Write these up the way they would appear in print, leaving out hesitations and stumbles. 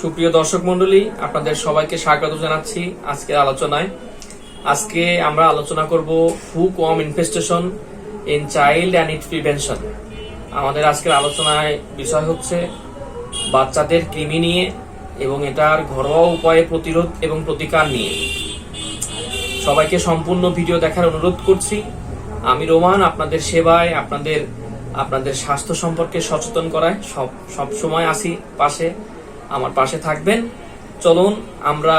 সুপ্রিয় দর্শক মণ্ডলী, আপনাদের সবাইকে স্বাগত জানাচ্ছি আজকের আলোচনায়। আজকে আমরা আলোচনা করব hookworm infestation in child and it's prevention. আমাদের আজকের আলোচনায় বিষয় হচ্ছে বাচ্চাদের কৃমি নিয়ে এবং এটার ঘরোয়া উপায়ে প্রতিরোধ এবং প্রতিকার নিয়ে। সবাইকে সম্পূর্ণ ভিডিও দেখার অনুরোধ করছি। আমি রোমান, আপনাদের সেবায়, আপনাদের স্বাস্থ্য সম্পর্কে সচেতন করায় সব সময় আসি পাশে। আমার পাশে থাকবেন। চলুন আমরা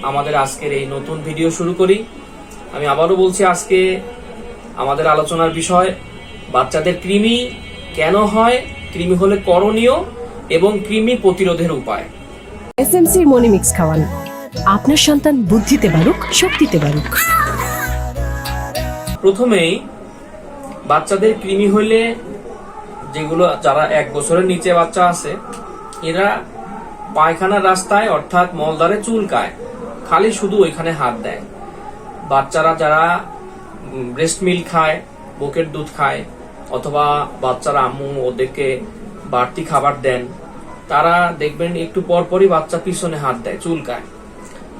আমাদের আজকের এই নতুন ভিডিও শুরু করি। আমি আবারও বলছি, আজকে আমাদের আলোচনার বিষয় বাচ্চাদের কৃমি কেন হয়, কৃমি হলে করণীয় এবং কৃমি প্রতিরোধের উপায়। এসএমসির মনিমিক্স খাওয়ান, আপনার সন্তান বুদ্ধিতে বাড়ুক, শক্তিতে বাড়ুক। প্রথমেই বাচ্চাদের কৃমি হইলে, যারা 1 বছরের নিচে বাচ্চা আছে, এরা পায়খানার রাস্তায় অর্থাৎ মলদ্বারে চুলকায়, খালি শুধু ওইখানে হাত দেয়। বাচ্চারা যারা ব্রেস্ট মিল্ক খায়, বুকের দুধ খায়, অথবা বাচ্চারা আম্মু ওদেরকে বাড়তি খাবার দেন, তারা দেখবেন একটু পরপরই বাচ্চা পিছনে হাত দেয়, চুলকায়।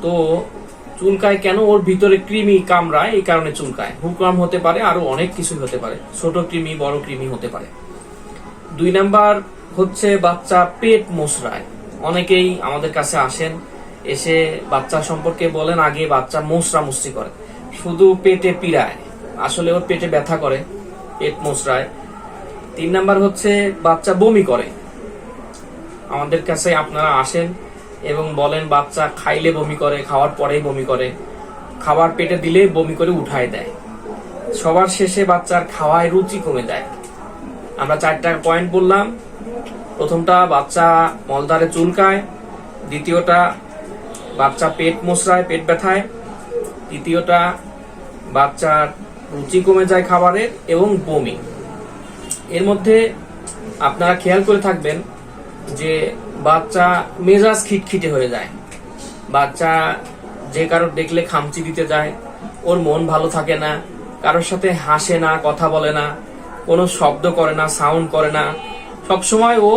তো চুলকায় কেন? ওর ভিতরে কৃমি কামড়ায়, এই কারণে চুলকায়। হুকওয়ার্ম হতে পারে, আরো অনেক কিছু হতে পারে, ছোট কৃমি বড় কৃমি হতে পারে। 2 নাম্বার হচ্ছে বাচ্চা পেট মোচড়ায়। অনেকেই আমাদের কাছে আসেন, এসে বাচ্চা সম্পর্কে বলেন আগে বাচ্চা মোচড়ামুচড়ি করে, শুধু পেটে পীড়ায়, আসলে ওর পেটে ব্যথা করে, পেট মোচড়ায়। 3 নাম্বার হচ্ছে বাচ্চা বমি করে। আমাদের কাছে আপনারা আসেন এবং বলেন বাচ্চা খাইলে বমি করে, খাওয়ার পরেই বমি করে, খাবার পেটে দিলে বমি করে উঠায় দেয়। সবার শেষে বাচ্চার খাওয়ায় রুচি কমে যায়। আমরা 4টা পয়েন্ট বললাম। প্রথমটা বাচ্চা মলদ্বারে চুলকায়, দ্বিতীয়টা বাচ্চা পেট মোচড়ায়, পেট ব্যথায়, তৃতীয়টা বাচ্চার রুচি কমে যায় খাবারের, এবং বমি। এর মধ্যে আপনারা খেয়াল করে থাকবেন যে বাচ্চা মেজাজ খিটখিটে হয়ে যায়, বাচ্চা যে কারোর দেখলে খামচি দিতে যায়, ওর মন ভালো থাকে না, কারোর সাথে হাসে না, কথা বলে না, কোনো শব্দ করে না, সাউন্ড করে না, সবসময় ও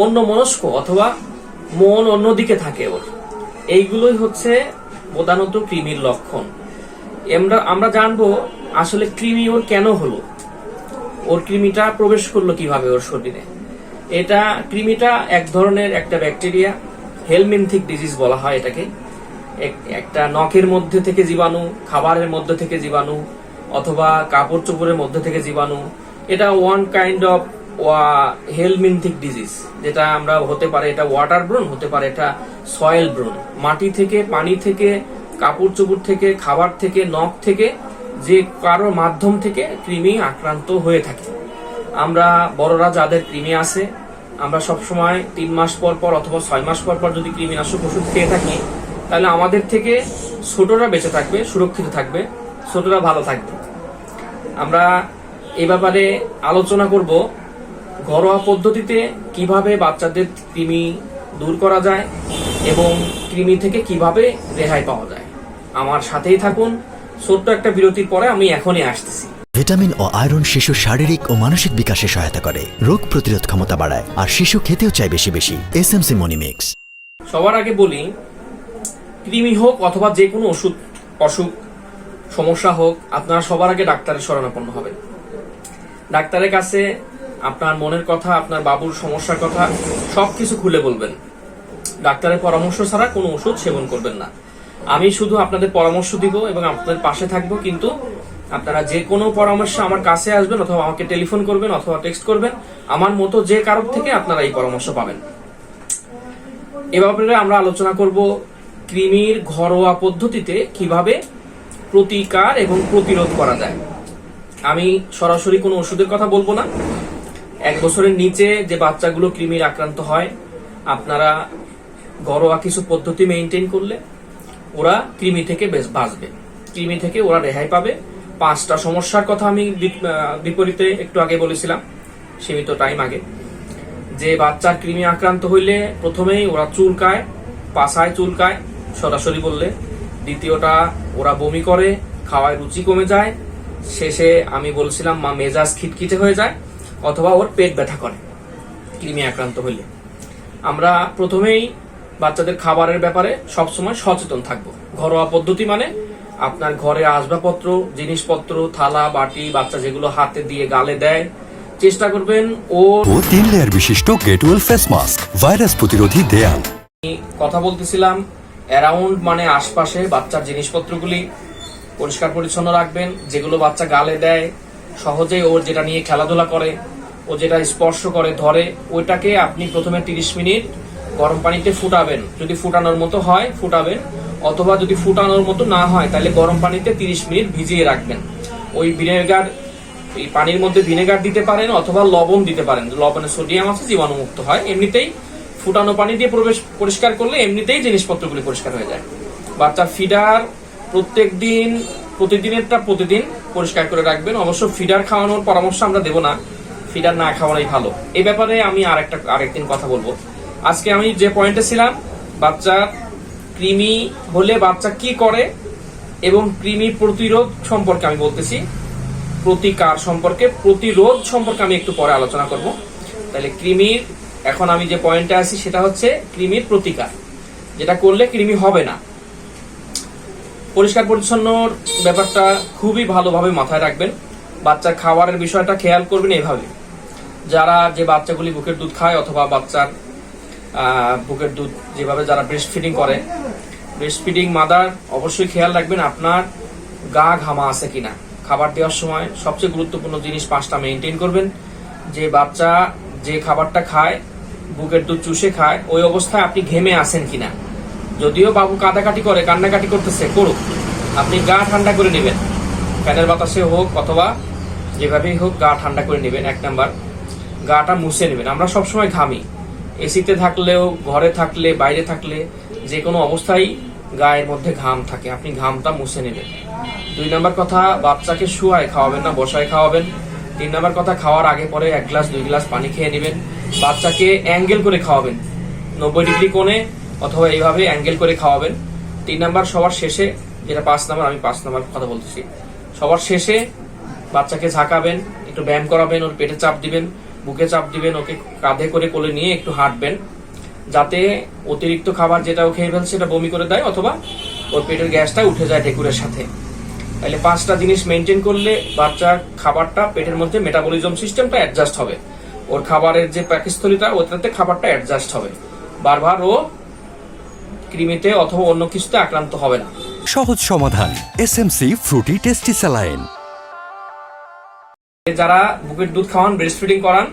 অন্যমনস্ক অথবা মন অন্যদিকে থাকে ওর। এইগুলোই হচ্ছে প্রধানত কৃমির লক্ষণ। আমরা জানবো আসলে কৃমি ওর কেন হলো, ওর কৃমিটা প্রবেশ করলো কিভাবে ওর শরীরে। কৃমিটা এক ধরনের একটা ব্যাকটেরিয়া, হেলমিনথিক ডিজিজ বলা হয় এটাকে। একটা নখের মধ্যে থেকে জীবাণু, খাবারের মধ্যে থেকে জীবাণু, অথবা কাপড় চোপড়ের মধ্যে থেকে জীবাণু। এটা ওয়ান কাইন্ড অফ হেলমিনথিক ডিজিজ, যেটা আমরা হতে পারে এটা ওয়াটার ব্রোন, হতে পারে এটা সয়েল ব্রোন। মাটি থেকে, পানি থেকে, কাপড় চোপড় থেকে, খাবার থেকে, নখ থেকে, যে কারোর মাধ্যম থেকে কৃমি আক্রান্ত হয়ে থাকে। আমরা বড়রা যাদের কৃমি আছে, আমরা সবসময় 3 মাস পর পর অথবা 6 মাস পর পর যদি কৃমিনাশক ওষুধ খেয়ে থাকি, তাহলে আমাদের থেকে ছোটরা বেঁচে থাকবে, সুরক্ষিত থাকবে, ছোটরা ভালো থাকবে। আমরা এই ব্যাপারে আলোচনা করব ঘরোয়া পদ্ধতিতে কিভাবে বাচ্চাদের কৃমি দূর করা যায় এবং কৃমি থেকে কিভাবে রেহাই পাওয়া যায়। আমার সাথেই থাকুন। ছোট্ট একটা বিরতির পরে আমি এখনই আসতেছি। ভিটামিন ও আয়রন শিশুর শারীরিক ও মানসিক বিকাশে সহায়তা করে, রোগ প্রতিরোধ ক্ষমতা বাড়ায়, আর শিশু খেতেও চায় বেশি বেশি। এসএমসি মনিমিক্স। সবার আগে বলি, কৃমি হোক অথবা যে কোনো অসুখ সমস্যা হোক, আপনারা সবার আগে ডাক্তারের শরণাপন্ন হবেন। ডাক্তারের কাছে আপনার মনের কথা, আপনার বাবুর সমস্যার কথা সবকিছু খুলে বলবেন। ডাক্তারের পরামর্শ ছাড়া কোনো ওষুধ সেবন করবেন না। আমি শুধু আপনাদের পরামর্শ দিব এবং আপনাদের পাশে থাকবো, কিন্তু আপনারা যে কোনো পরামর্শ আমার কাছে আসবেন, অথবা আমাকে টেলিফোন করবেন, অথবা টেক্সট করবেন। আমার মতো যে কারোর থেকে আপনারা এই পরামর্শ পাবেন। এ ব্যাপারে আমরা আলোচনা করব কৃমির ঘরোয়া পদ্ধতিতে কিভাবে প্রতিকার এবং প্রতিরোধ করা যায়। আমি সরাসরি কোনো ওষুধের কথা বলবো না। 1 বছরের নিচে যে বাচ্চাগুলো কৃমির আক্রান্ত হয়, আপনারা ঘরোয়া কিছু পদ্ধতি মেনটেন করলে ওরা কৃমি থেকে বেশ বাঁচবে, কৃমি থেকে ওরা রেহাই পাবে। 5টা সমস্যার কথা আমি বিপরীতে একটু আগে বলেছিলাম, সীমিত টাইম আগে, যে বাচ্চার কৃমি আক্রান্ত হইলে প্রথমেই ওরা চুলকায়, পাছায় চুলকায় সরাসরি বললে। দ্বিতীয়টা, ওরা বমি করে, খাওয়ায় রুচি কমে যায়। শেষে আমি বলছিলাম মেজাজ খিটখিটে হয়ে যায়, অথবা ওর পেট ব্যথা করে কৃমি আক্রান্ত হইলে। আমরা প্রথমেই বাচ্চাদের খাবারের ব্যাপারে সবসময় সচেতন থাকবো। ঘরোয়া পদ্ধতি মানে আপনার ঘরে আসবাবপত্র, জিনিসপত্র, থালা বাটি বাচ্চা যেগুলো হাতে দিয়ে গালে দেয়, চেষ্টা করবেন ও 3 লেয়ার বিশিষ্ট গেটওয়েল ফেস মাস্ক, ভাইরাস প্রতিরোধী দেয়াল। কথা বলতেছিলাম অ্যারাউন্ড মানে আশপাশে বাচ্চার জিনিসপত্রগুলি পরিষ্কার পরিচ্ছন্ন রাখবেন। যেগুলো বাচ্চা গালে দেয়, সহজে ওর যেটা নিয়ে খেলাধুলা করে, ও যেটা স্পর্শ করে ধরে, ওইটাকে আপনি প্রথমে 30 মিনিট গরম পানিতে ফুটাবেন। যদি ফুটানোর মতো হয় ফুটাবেন, অথবা যদি ফুটানোর মতো না হয় তাহলে গরম পানিতে 30 মিনিট ভিজিয়ে রাখবেন। ওই ভিনেগার, এই পানির মধ্যে ভিনেগার দিতে পারেন অথবা লবণ দিতে পারেন। লবণে সোডিয়াম আছে, জীবাণুমুক্ত হয়। এমনিতেই ফুটানো পানি দিয়ে পরিষ্কার করলে এমনিতেই জিনিসপত্রগুলি পরিষ্কার হয়ে যায়। বাচ্চার ফিডার প্রতিদিনেরটা প্রতিদিন পরিষ্কার করে রাখবেন। অবশ্য ফিডার খাওয়ানোর পরামর্শ আমরা দেব না, ফিডার না খাওয়ানোই ভালো। এই ব্যাপারে আমি আরেকদিন কথা বলবো। আজকে আমি যে পয়েন্টে ছিলাম, বাচ্চার কৃমি হলে বাচ্চা কি করে এবং কৃমি প্রতিরোধ সম্পর্কে আমি বলতেছি, প্রতিকার সম্পর্কে, প্রতিরোধ সম্পর্কে আমি একটু পরে আলোচনা করব। তাহলে কৃমির, এখন আমি যে পয়েন্টে আছি সেটা হচ্ছে কৃমির প্রতিকার, যেটা করলে কৃমি হবে না। পরিষ্কার পরিচ্ছন্নর ব্যাপারটা খুবই ভালোভাবে মাথায় রাখবেন। বাচ্চার খাবারের বিষয়টা খেয়াল করবেন এইভাবে, যে বাচ্চাগুলি বুকের দুধ খায় অথবা বাচ্চার বুকের দুধ যেভাবে যারা ব্রেস্ট ফিডিং করে, ব্রেস্ট ফিডিং মাদার অবশ্যই খেয়াল রাখবেন আপনার গা ঘামা আছে কিনা। খাবার দেওয়ার সময় সবচেয়ে গুরুত্বপূর্ণ জিনিস 5টা মেনটেন করবেন। যে বাচ্চা যে খাবারটা খায়, বুকের দুধ চুষে খায়, ওই অবস্থায় আপনি ঘেমে আছেন কিনা। যদিও বাবু কাঁদাকাটি করে, কান্নাকাটি করতেছে, করুক, আপনি গা ঠান্ডা করে নেবেন, ফ্যানের বাতাসে হোক অথবা যেভাবেই হোক গা ঠান্ডা করে নেবেন। 1 নাম্বার, গাটা মুছে নেবেন। আমরা সবসময় ঘামি, এসিতে থাকলেও, ঘরে থাকলে, বাইরে থাকলে, যে কোনো অবস্থায় গায়ের মধ্যে ঘাম থাকে, আপনি ঘামটা মুছে নেবেন। 2 নাম্বার কথা, বাচ্চাকে শুয়ায় খাওয়াবেন না, বসায় খাওয়াবেন। 3 নাম্বার কথা, খাওয়ার আগে পরে 1 গ্লাস 2 গ্লাস পানি খেয়ে নেবেন। বাচ্চাকে অ্যাঙ্গেল করে খাওয়াবেন, 90 ডিগ্রি কোণে অথবা এইভাবে অ্যাঙ্গেল করে খাওয়াবেন। 3 নাম্বার, সবার শেষে, যেটা 5 নাম্বার, আমি 5 নাম্বার কথা বলতেছি, সবার শেষে বাচ্চাকে ঝাঁকাবেন, একটু ব্যায়াম করাবেন, ওর পেটে চাপ দিবেন, বুকে চাপ দিবেন, ওকে কাঁধে করে কোলে নিয়ে একটু হাঁটবেন, যাতে অতিরিক্ত খাবার যেটা ও খেয়ে ফেলছে সেটা বমি করে দেয় অথবা ওর পেটের গ্যাসটা উঠে যায় ঢেকুরের সাথে। তাহলে 5টা জিনিস মেনটেন করলে বাচ্চার খাবারটা পেটের মধ্যে মেটাবলিজম সিস্টেমটা অ্যাডজাস্ট হবে, ওর খাবারের যে পাকস্থলীটা ওটাতে খাবারটা অ্যাডজাস্ট হবে, বারবার ও কৃমিতে অথবা অন্য কিছুতে আক্রান্ত হবে না। সহজ সমাধান, এসএমসি ফ্রুটি টেস্টি স্যালাইন। যারা বুকের দুধ খাওয়ান, ব্রেস্ট ফিডিং করান,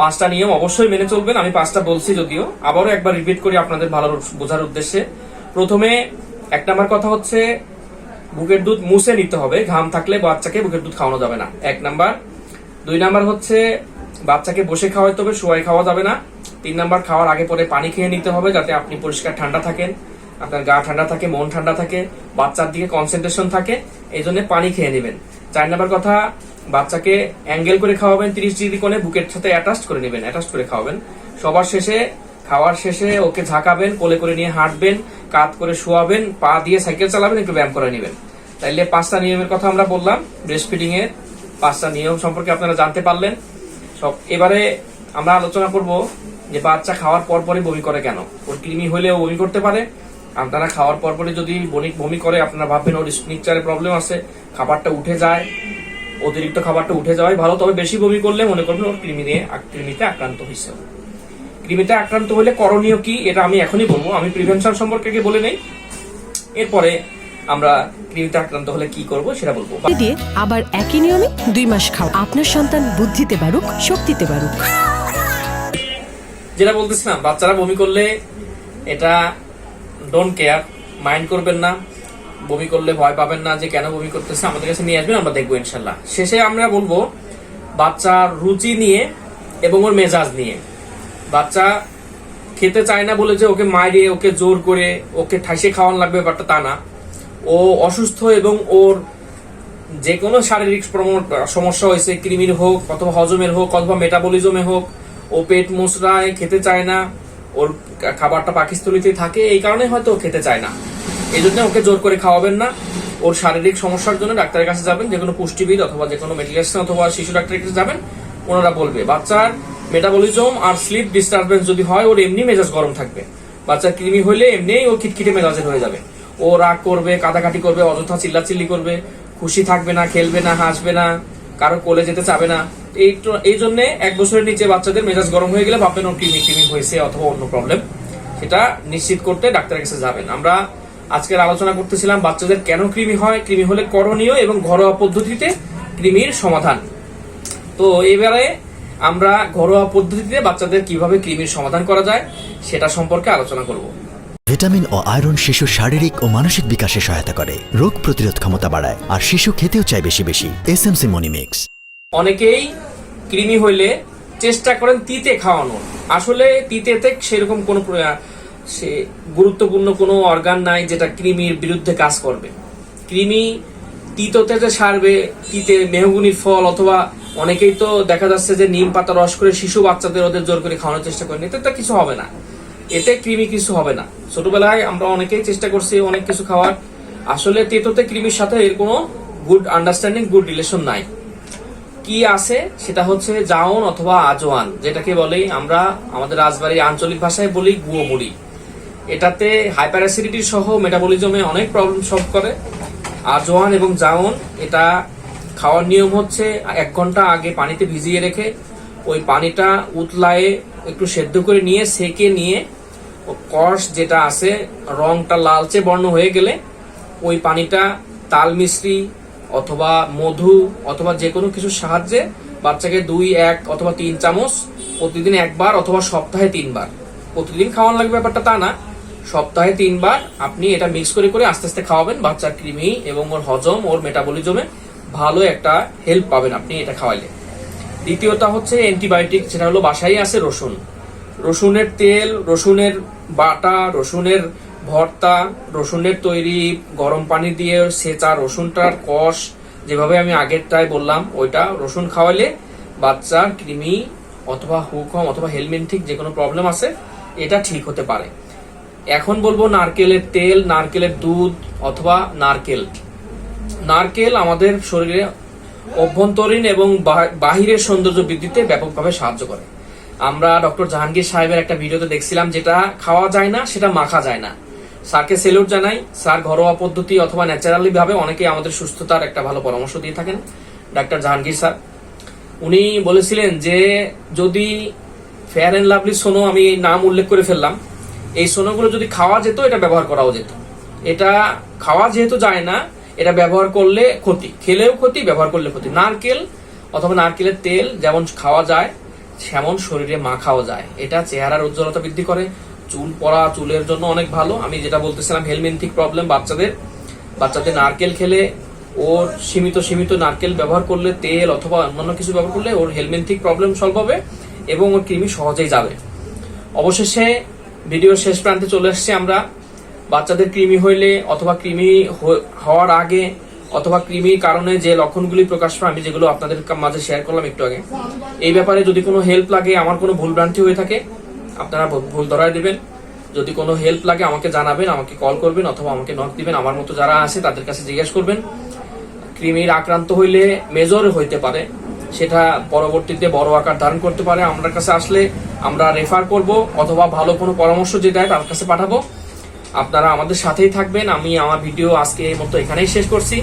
5টা নিয়ম অবশ্যই মেনে চলবেন। আমি 5টা বলছি, যদিও আবারও একবার রিপিট করি আপনাদের ভালো বোঝার উদ্দেশ্যে। প্রথমে 1 নাম্বার কথা হচ্ছে বুকের দুধ মুছে নিতে হবে, ঘাম থাকলে বাচ্চাকে বুকের দুধ খাওয়ানো যাবে না, 1 নাম্বার। 2 নাম্বার হচ্ছে বাচ্চাকে বসে খাওয়াইতে হবে, শুয়াই খাওয়া যাবে না। 3 নাম্বার, খাওয়ার আগে পরে পানি খেয়ে নিতে হবে, যাতে আপনি পরিষ্কার ঠান্ডা থাকেন, আপনার গা ঠান্ডা থাকে, মন ঠান্ডা থাকে, বাচ্চার দিকে কনসেন্ট্রেশন থাকে, এই জন্য পানি খেয়ে নেবেন। 4 নাম্বার কথা, বাচ্চাকে অ্যাঙ্গেল করে খাওয়াবেন, 30 ডিগ্রি কোণে বুকের সাথে অ্যাটাচ করে নেবেন, অ্যাটাচ করে খাওয়াবেন। সবার শেষে, খাওয়ার শেষে ওকে ঝাঁকাবেন, কোলে করে নিয়ে হাঁটবেন, কাঁধ করে শোয়াবেন, পা দিয়ে সাইকেল চালাবেন, একটু ব্যায়াম করে নেবেন। তাইলে 5টা নিয়মের কথা আমরা বললাম, ব্রেস্ট ফিডিং এর 5টা নিয়ম সম্পর্কে আপনারা জানতে পারলেন সব। এবারে আমরা আলোচনা করব যে বাচ্চা খাওয়ার পরপরই বমি করে কেন। ওর কৃমি হলেও বমি করতে পারে। আপনারা খাওয়ার পরপরই যদি বমি করে, আপনারা ভাববেন ওর স্পিকচারে প্রবলেম আছে, খাবারটা উঠে যায়, অতিরিক্ত খাবারটা উঠে যাওয়াই ভালো। তবে বেশি বমি করলে মনে করবেন ওর কৃমিতে আক্রান্ত হয়েছে। কৃমিতে আক্রান্ত হলে করণীয় কি, এটা আমি এখনই বলবো। আমি প্রিভেনশন সম্পর্কে বলে নেই, এরপরে আমরা কৃমিতে আক্রান্ত হলে কি করব সেটা বলবো। দিয়ে আবার একই নিয়মে 2 মাস খাও, আপনার সন্তান বুদ্ধিতে বাড়ুক, শক্তিতে বাড়ুক। যেটা বলতেছিলাম, বাচ্চারা বমি করলে এটা ডোন্ট কেয়ার, মাইন্ড করবেন না। বমি করলে ভয় পাবেন না যে কেন বমি করতেছে, আমাদের কাছে নিয়ে আসবেন, আমরা দেখবো ইনশাল্লাহ। শেষে আমরা বলবো বাচ্চার রুচি নিয়ে এবং ওর মেজাজ নিয়ে। বাচ্চা খেতে চায় না বলে যে ওকে মাইরে, ওকে জোর করে, ওকে ঠাইসে খাওয়ানো লাগবে, ব্যাপারটা তা না। ও অসুস্থ এবং ওর যে কোনো শারীরিক সমস্যা হয়েছে, কৃমির হোক অথবা হজমের হোক অথবা মেটাবলিজমে হোক, ও পেট মোচড়ায়, খেতে চায় না, ওর খাবারটা পাকস্থলীতে থাকে, এই কারণে হয়তো ও খেতে চায় না। এই জন্য ওকে জোর করে খাওয়াবেন না। ওর শারীরিক সমস্যার জন্য ডাক্তারের কাছে যাবেন, যে কোনো পুষ্টিবিদ অথবা যে কোনো মেডিকেশন অথবা শিশু ডাক্তারের কাছে যাবেন, ওনারা বলবে। বাচ্চার মেটাবলিজম আর স্লিপ ডিস্টারবেন্স যদি হয়, ওর এমনি মেজাজ গরম থাকবে। বাচ্চার কৃমি হলে এমনি ও খিটখিটে মেজাজের হয়ে যাবে, ও রাগ করবে, কাদাকাটি করবে, অযথা চিল্লাচিল্লি করবে, খুশি থাকবে না, খেলবে না, হাসবে না, কারো কোলে যেতে চাবে না। এই জন্য 1 বছরের নিচে বাচ্চাদের মেজাজ গরম হয়ে গেলে ভাববেন ওর কৃমি হয়েছে অথবা অন্য প্রবলেম। সেটা নিশ্চিত করতে ডাক্তারের কাছে যাবেন। আমরা আজকের আলোচনা করতেছিলাম বাচ্চাদের কেন কৃমি হয়, কৃমি হলে করণীয় এবং ঘরোয়া পদ্ধতিতে কৃমির সমাধান। তো এবারে আমরা ঘরোয়া পদ্ধতিতে বাচ্চাদের কিভাবে কৃমির সমাধান করা যায় সেটা সম্পর্কে আলোচনা করব। ভিটামিন ও আয়রন শিশুর শারীরিক ও মানসিক বিকাশে সহায়তা করে, রোগ প্রতিরোধ ক্ষমতা বাড়ায়, আর শিশু খেতেও চায় বেশি বেশি। এসএমসি মনিমিক্স। অনেকেই কৃমি হইলে চেষ্টা করেন তিতে খাওয়ানোর। আসলে তিতেতে সেরকম কোনো গুরুত্বপূর্ণ কোনো অর্গান নাই যেটা কৃমির বিরুদ্ধে কাজ করবে। কৃমি তিততে যে সারবে, তিতে মেহগুনির ফল অথবা অনেকেই তো দেখা যাচ্ছে যে নিম পাতা রস করে শিশু বাচ্চাদের ওদের জোর করে খাওয়ানোর চেষ্টা করেন, এতে তো কিছু হবে না, এতে কৃমি কিছু হবে না। ছোটবেলায় আমরা অনেকেই চেষ্টা করছি অনেক কিছু খাওয়ার, আসলে তেতোতে কৃমির সাথে এর কোনো গুড আন্ডারস্ট্যান্ডিং, গুড রিলেশন নাই। কি আছে সেটা হচ্ছে জাওন অথবা আজওয়ান, যেটাকে বলে আমরা আমাদের রাজবাড়ির আঞ্চলিক ভাষায় বলি গুয়ো মুড়ি। এটাতে হাইপার অ্যাসিডিটি সহ মেটাবলিজমে অনেক প্রবলেম সলভ করে। আজওয়ান এবং জাওন এটা খাওয়ার নিয়ম হচ্ছে 1 ঘন্টা আগে পানিতে ভিজিয়ে রেখে ওই পানিটা উতলায়ে একটু সেদ্ধ করে নিয়ে সেকে নিয়ে কষ যেটা আছে রংটা লালচে বর্ণ হয়ে গেলে ওই পানিটা তাল মিশ্রি অথবা মধু অথবা যে কোনো কিছুর সাহায্যে বাচ্চাকে 2, 1 অথবা 3 চামচ প্রতিদিন 1 বার অথবা সপ্তাহে 3 বার, প্রতিদিন খাওয়ানো লাগবে ব্যাপারটা তা না, সপ্তাহে 3 বার আপনি এটা মিক্স করে করে আস্তে আস্তে খাওয়াবেন। বাচ্চার কৃমি এবং ওর হজম, ওর মেটাবলিজমে ভালো একটা হেল্প পাবেন আপনি এটা খাওয়াইলে। দ্বিতীয়টা হচ্ছে অ্যান্টিবায়োটিক, যেটা হলো বাসায় আছে রসুন। রসুনের তেল, রসুনের বাটা, রসুনের ভর্তা, রসুনের তৈরি গরম পানি দিয়ে সেচা রসুনটার কষ, যেভাবে আমি আগেরটায় বললাম ওইটা রসুন খাওয়ালে বাচ্চার কৃমি অথবা হুকম অথবা হেলমিনথিক যে কোনো প্রবলেম আছে এটা ঠিক হতে পারে। এখন বলবো নারকেলের তেল, নারকেলের দুধ অথবা নারকেল আমাদের শরীরে অভ্যন্তরীণ এবং বাহিরের সৌন্দর্য বৃদ্ধিতে ব্যাপকভাবে সাহায্য করে। আমরা ডক্টর জাহাঙ্গীর সাহেবের একটা ভিডিওতে দেখছিলাম যেটা খাওয়া যায় না সেটা মাখা যায় না। স্যারকে সেলুট জানাই, স্যার ঘরোয়া পদ্ধতি অথবা ন্যাচারালি ভাবে অনেকে আমাদের সুস্থতার একটা ভালো পরামর্শ দিয়ে থাকেন। ডাক্তার জাহাঙ্গীর স্যার উনি বলেছিলেন যে যদি ফেয়ার অ্যান্ড লাভলি সোনো, আমি এই নাম উল্লেখ করে ফেললাম, এই সোনোগুলো যদি খাওয়া যেত এটা ব্যবহার করাও যেত। এটা খাওয়া যেহেতু যায় না, এটা ব্যবহার করলে ক্ষতি, খেলেও ক্ষতি, ব্যবহার করলে ক্ষতি। নারকেল অথবা নারকেলের তেল যেমন খাওয়া যায় সেমন শরীরে মাখাও যায়। এটা চেহারার উজ্জ্বলতা বৃদ্ধি করে, চুল পড়া, চুলের জন্য অনেক ভালো। আমি যেটা বলতেছিলাম হেলমিনথিক প্রবলেম বাচ্চাদের নারকেল খেলে, ওর সীমিত নারকেল ব্যবহার করলে, তেল অথবা অন্যান্য কিছু ব্যবহার করলে ওর হেলমিনথিক প্রবলেম সলভ হবে এবং ওর কৃমি সহজেই যাবে। অবশেষে ভিডিওর শেষ প্রান্তে চলে আসছি আমরা। বাচ্চাদের কৃমি হইলে অথবা কৃমি হওয়ার আগে অথবা কৃমির কারণে যে লক্ষণগুলি প্রকাশ পায়, আমি যেগুলো আপনাদের মাঝে শেয়ার করলাম একটু আগে, এই ব্যাপারে যদি কোনো হেল্প লাগে, আমার কোনো ভুলভ্রান্তি হয়ে থাকে আপনারা ভুল ধরায় দিবেন। যদি কোনো হেল্প লাগে আমাকে জানাবেন, আমাকে কল করবেন অথবা আমাকে নক দিবেন। আমার মতো যারা আছে তাদের কাছে জিজ্ঞেস করবেন। কৃমির আক্রান্ত হইলে মেজর হইতে পারে, সেটা পরবর্তীতে বড় আকার ধারণ করতে পারে। আমার কাছে আসলে আমরা রেফার করব অথবা ভালো কোনো পরামর্শ যে দেয় তার কাছে পাঠাবো। আপনারা আমাদের সাথেই থাকবেন। আমি আমার ভিডিও আজকে এই মতো এখানেই শেষ করছি।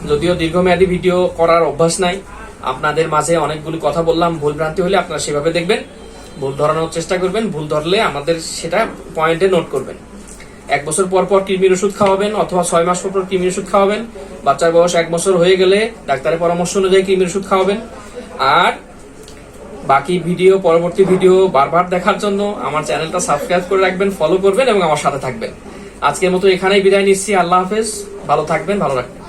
যদিও দীর্ঘমেয়াদী ভিডিও করার অভ্যাস নাই, আপনাদের মাঝে অনেকগুলি কথা বললাম, ভুল ভ্রান্তি হলে আপনারা সেভাবে দেখবেন, ভুল ধরানোর চেষ্টা করবেন। ভুল ধরলে আমাদের সেটা পয়েন্টে নোট করবেন। 1 বছর পর পর কৃমির ওষুধ খাওয়াবেন অথবা 6 মাস পর পর কৃমির ওষুধ খাওয়াবেন। বাচ্চার বয়স 1 বছর হয়ে গেলে ডাক্তারের পরামর্শ অনুযায়ী কৃমির ওষুধ খাওয়াবেন। আর বাকি ভিডিও, পরবর্তী ভিডিও বারবার দেখার জন্য আমার চ্যানেলটা সাবস্ক্রাইব করে রাখবেন, ফলো করবেন এবং আমার সাথে থাকবেন। আজকের মতো এখানেই বিদায় নিচ্ছি। আল্লাহ হাফেজ, ভালো থাকবেন, ভালো রাখবেন।